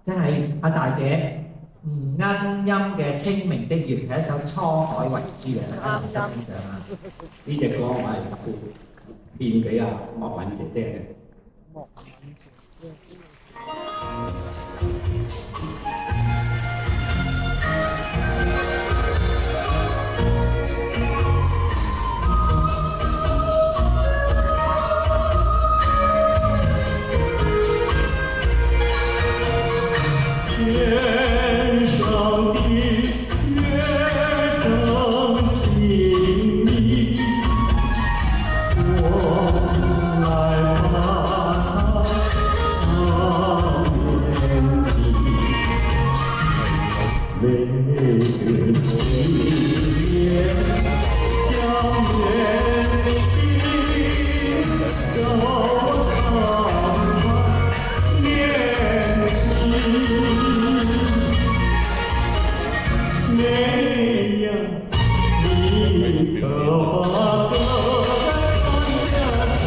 即係阿大姐吳鶯音嘅《清明的月》係一首滄海遺珠嘅，大家唔識欣賞啊！呢隻歌我係獻俾阿莫敏姐姐嘅。天上的月正清明，我来把它念记。每个青年将远行，都唱念起。那样，你可把歌唱下去，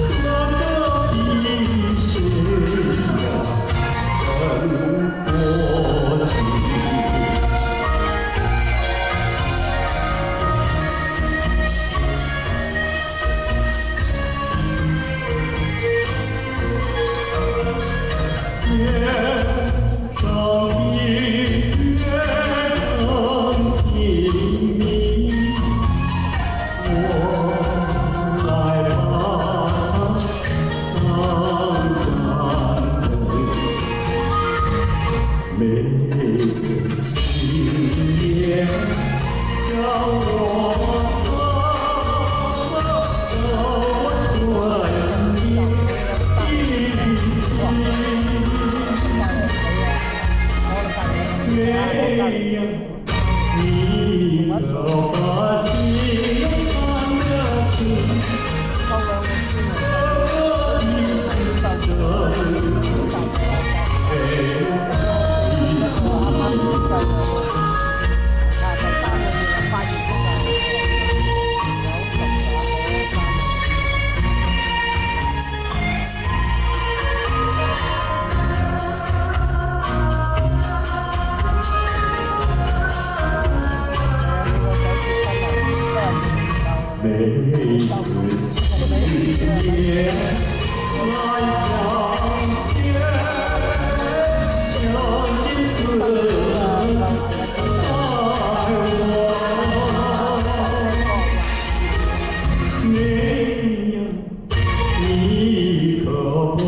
可得一世很过去。每个青年将我转移那样，你可把心放得轻，可以真每个青年来相见，相信自爱我。那样，你可不